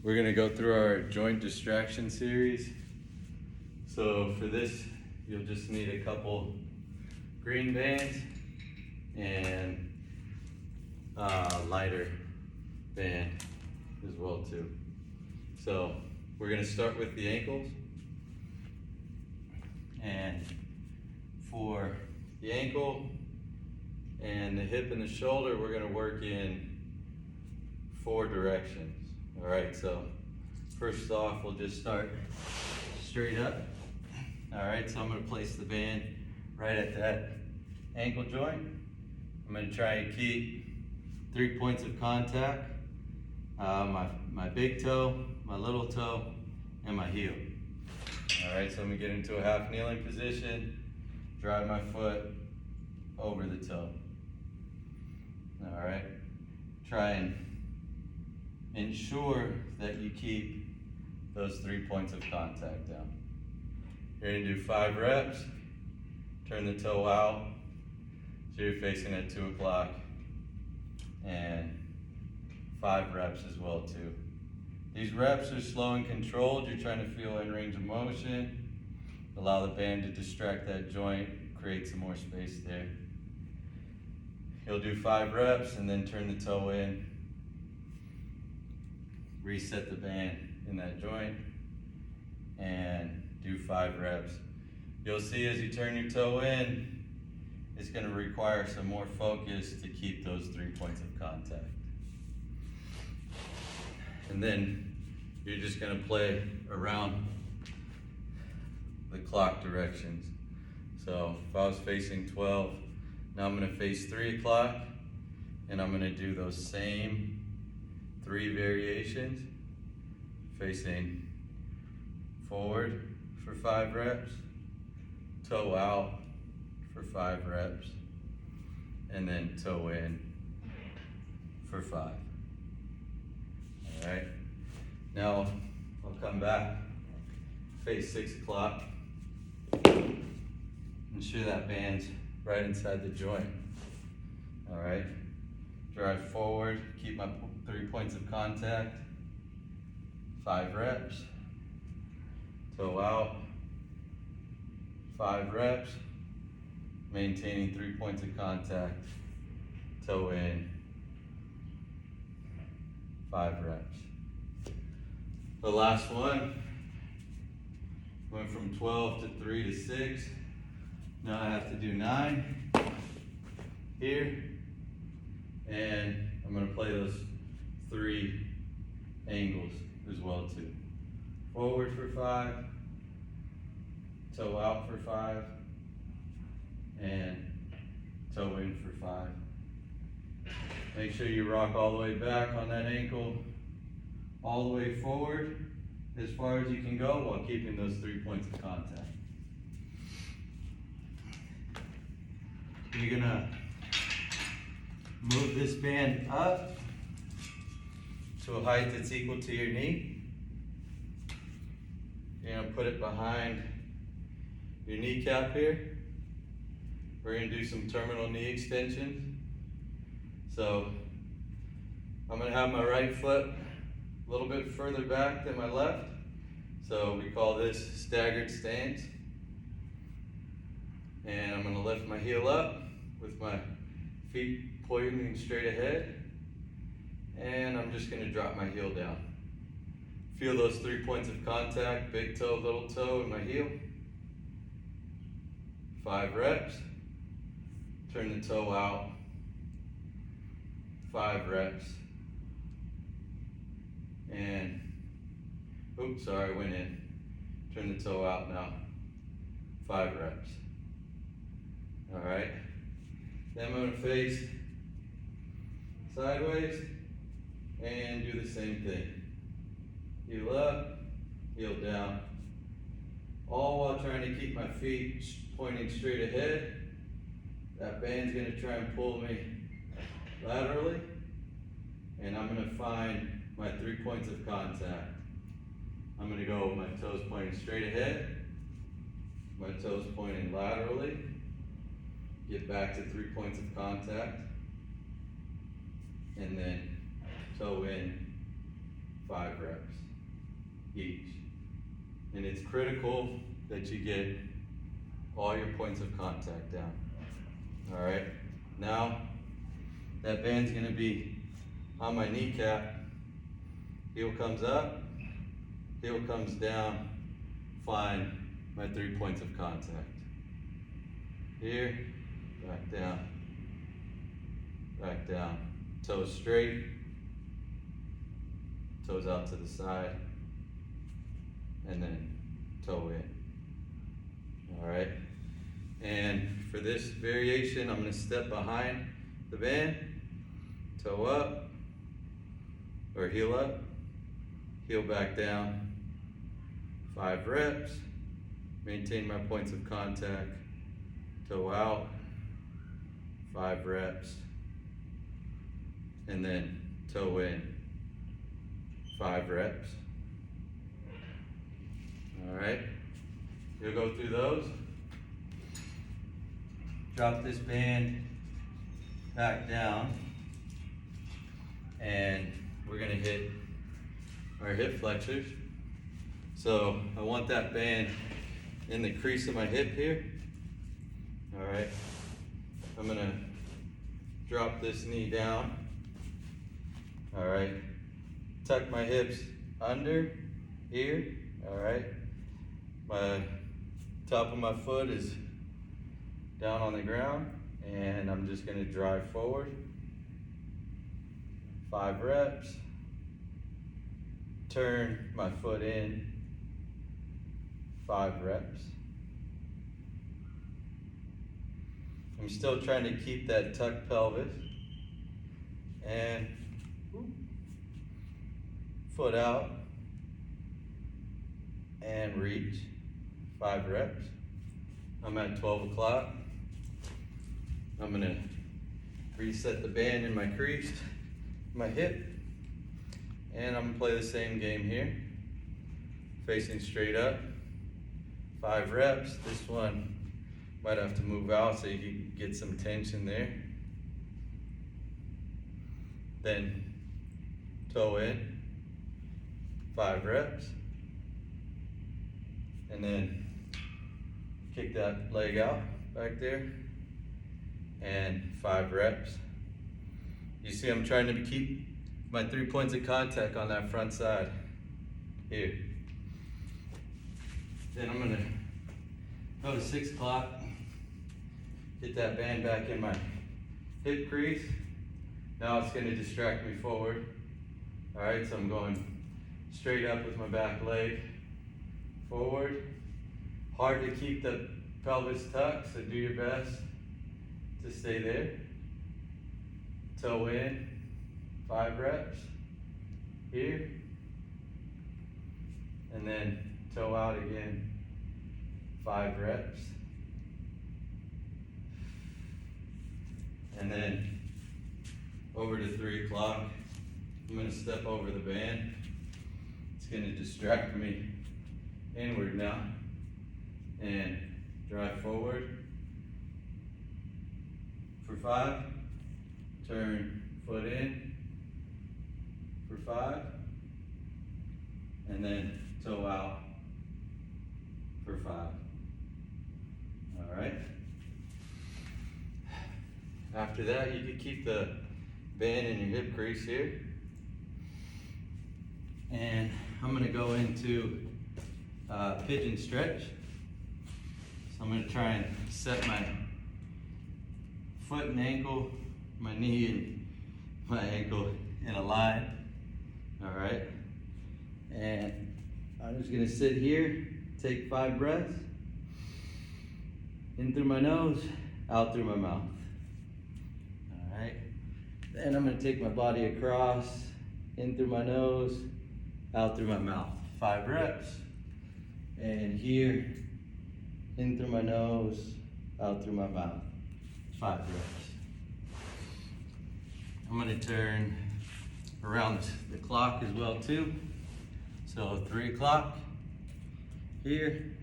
We're gonna go through our joint distraction series. So for this, you'll just need a couple green bands and a lighter band as well too. So we're gonna start with the ankles. And for the ankle and the hip and the shoulder, we're gonna work in 4 directions. All right, so first off, we'll just start straight up. All right, so I'm gonna place the band right at that ankle joint. I'm gonna try and keep 3 points of contact, my big toe, my little toe, and my heel. All right, so I'm gonna get into a half kneeling position, drive my foot over the toe. All right, try and ensure that you keep those 3 points of contact down. You're gonna do 5 reps, turn the toe out, so you're facing at 2 o'clock, and 5 reps as well too. These reps are slow and controlled. You're trying to feel in range of motion, allow the band to distract that joint, create some more space there. You'll do 5 reps and then turn the toe in, reset the band in that joint, and do 5 reps. You'll see as you turn your toe in, it's going to require some more focus to keep those 3 points of contact. And then you're just going to play around the clock directions. So if I was facing 12, now I'm going to face 3 o'clock, and I'm going to do those same 3 variations, facing forward for 5 reps, toe out for 5 reps, and then toe in for 5. All right, now I'll come back, face 6 o'clock, ensure that band's right inside the joint. All right, drive forward, keep my 3 points of contact, 5 reps, toe out, 5 reps, maintaining 3 points of contact, toe in, 5 reps. The last one, went from 12 to 3 to 6. Now I have to do 9 here, and I'm gonna play those 3 angles as well too. Forward for 5, toe out for 5, and toe in for 5. Make sure you rock all the way back on that ankle, all the way forward as far as you can go while keeping those 3 points of contact. You're gonna move this band up to a height that's equal to your knee. You're gonna put it behind your kneecap here. We're gonna do some terminal knee extensions. So I'm gonna have my right foot a little bit further back than my left. So we call this staggered stance. And I'm gonna lift my heel up with my feet pointing straight ahead. And I'm just gonna drop my heel down. Feel those 3 points of contact, big toe, little toe, and my heel. 5 reps. Turn the toe out. 5 reps. And, oops, sorry, I went in. Turn the toe out now. 5 reps. All right. Then I'm gonna face sideways and do the same thing. Heel up, heel down. All while trying to keep my feet pointing straight ahead. That band's gonna try and pull me laterally, and I'm gonna find my 3 points of contact. I'm gonna go with my toes pointing straight ahead, my toes pointing laterally, get back to 3 points of contact, and then toe in 5 reps each. And it's critical that you get all your points of contact down. All right, now that band's gonna be on my kneecap. Heel comes up, heel comes down, find my 3 points of contact. Here, back down, toes straight, toes out to the side, and then toe in. All right, and for this variation, I'm gonna step behind the band, toe up, or heel up, heel back down, 5 reps, maintain my points of contact, toe out, 5 reps, and then toe in, 5 reps. All right, you'll go through those. Drop this band back down, and we're gonna hit our hip flexors. So I want that band in the crease of my hip here. All right, I'm gonna drop this knee down. All right, tuck my hips under here. All right, my top of my foot is down on the ground, and I'm just gonna drive forward. 5 reps. Turn my foot in, 5 reps. I'm still trying to keep that tucked pelvis. And foot out and reach, 5 reps. I'm at 12 o'clock. I'm gonna reset the band in my crease, my hip, and I'm gonna play the same game here. Facing straight up, 5 reps. This one might have to move out so you can get some tension there. Then toe in, 5 reps. And then kick that leg out back there, and 5 reps. You see I'm trying to keep my 3 points of contact on that front side here. Then I'm gonna go to 6 o'clock, get that band back in my hip crease. Now it's gonna distract me forward. All right, so I'm going straight up with my back leg, forward. Hard to keep the pelvis tucked, so do your best to stay there. Toe in, 5 reps here, and then toe out again, 5 reps, and then over to 3 o'clock. I'm gonna step over the band. It's gonna distract me inward now, and drive forward for 5, turn foot in for 5, and then toe out for 5. All right. After that, you can keep the band in your hip crease here. And I'm gonna go into pigeon stretch. So I'm gonna try and set my foot and ankle, my knee and my ankle in a line. All right. And I'm just gonna sit here, take 5 breaths, in through my nose, out through my mouth. All right. Then I'm gonna take my body across, in through my nose, out through my mouth. 5 reps. And here, in through my nose, out through my mouth. 5 reps. I'm gonna turn around the clock as well too. So 3 o'clock, here.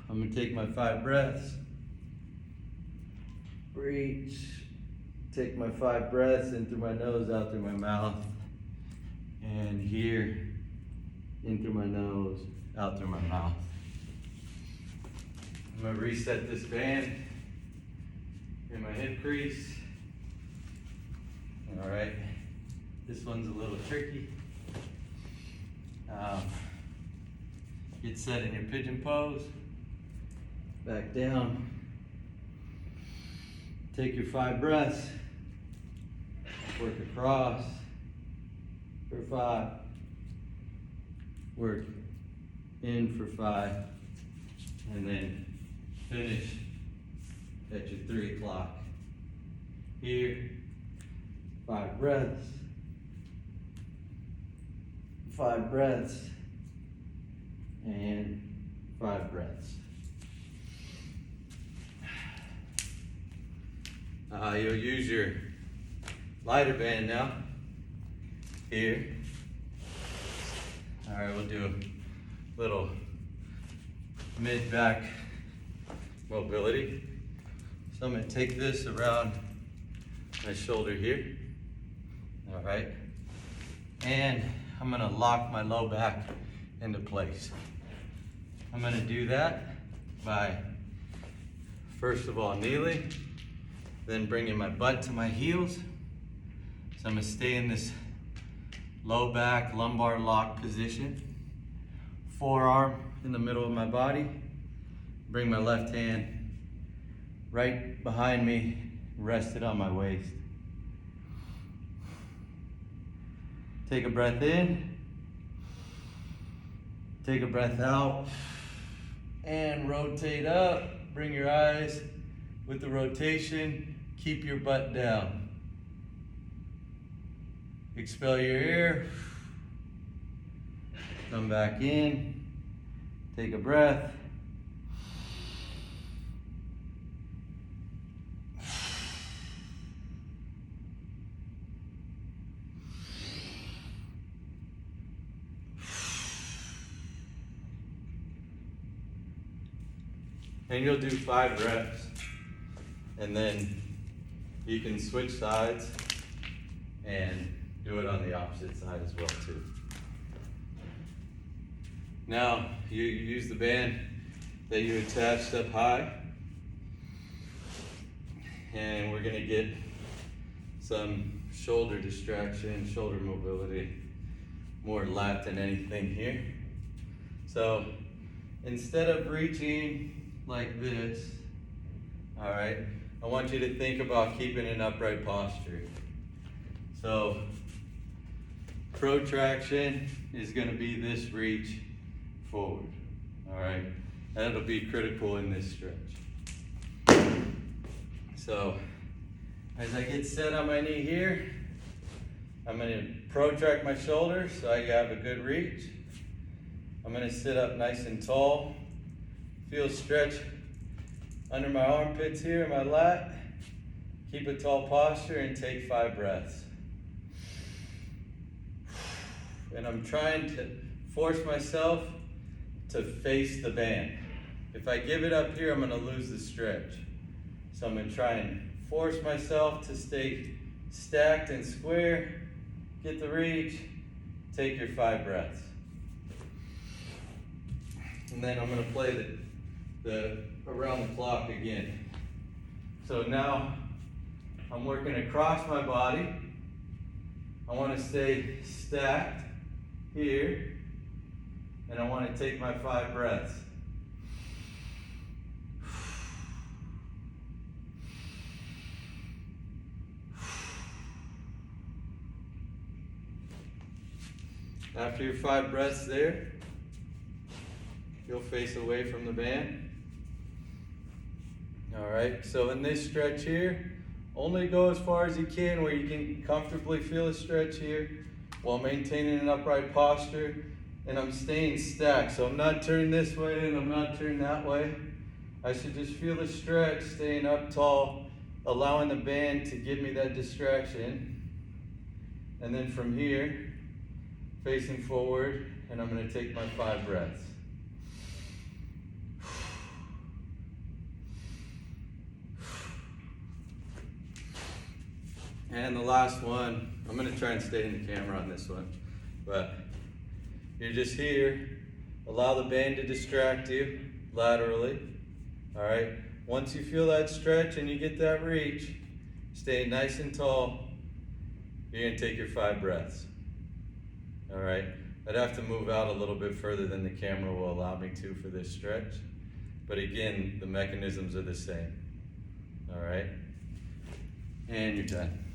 I'm gonna take my 5 breaths. Reach take my 5 breaths in through my nose, out through my mouth. And here, in through my nose, out through my mouth. I'm gonna reset this band in my hip crease. All right, this one's a little tricky. Get set in your pigeon pose. Back down. Take your 5 breaths. Work across for 5. Work in for 5. And then finish at your 3 o'clock. Here, 5 breaths. 5 breaths. And 5 breaths. You'll use your lighter band now. Here. All right, we'll do a little mid-back mobility. So I'm gonna take this around my shoulder here. All right. And I'm gonna lock my low back into place. I'm gonna do that by, first of all, kneeling, then bringing my butt to my heels. So I'm gonna stay in this low back, lumbar lock position. Forearm in the middle of my body. Bring my left hand right behind me, rest it on my waist. Take a breath in. Take a breath out. And rotate up. Bring your eyes with the rotation. Keep your butt down. Expel your air. Come back in. Take a breath. And you'll do 5 reps. And then you can switch sides and do it on the opposite side as well too. Now you use the band that you attached up high, and we're gonna get some shoulder distraction, shoulder mobility, more lat than anything here. So instead of reaching like this, all right, I want you to think about keeping an upright posture. So protraction is gonna be this reach forward, all right? That'll be critical in this stretch. So as I get set on my knee here, I'm gonna protract my shoulders so I have a good reach. I'm gonna sit up nice and tall. Feel stretch under my armpits here, my lat. Keep a tall posture and take 5 breaths. And I'm trying to force myself to face the band. If I give it up here, I'm gonna lose the stretch. So I'm gonna try and force myself to stay stacked and square, get the reach, take your 5 breaths. And then I'm gonna play the around the clock again. So now I'm working across my body. I wanna stay stacked here, and I wanna take my 5 breaths. After your 5 breaths there, you'll face away from the band. All right, so in this stretch here, only go as far as you can where you can comfortably feel a stretch here while maintaining an upright posture, and I'm staying stacked. So I'm not turning this way and I'm not turning that way. I should just feel the stretch, staying up tall, allowing the band to give me that distraction. And then from here, facing forward, and I'm gonna take my 5 breaths. And the last one, I'm gonna try and stay in the camera on this one, but you're just here, allow the band to distract you laterally, all right? Once you feel that stretch and you get that reach, stay nice and tall, you're gonna take your 5 breaths, all right? I'd have to move out a little bit further than the camera will allow me to for this stretch, but again, the mechanisms are the same, all right? And you're done.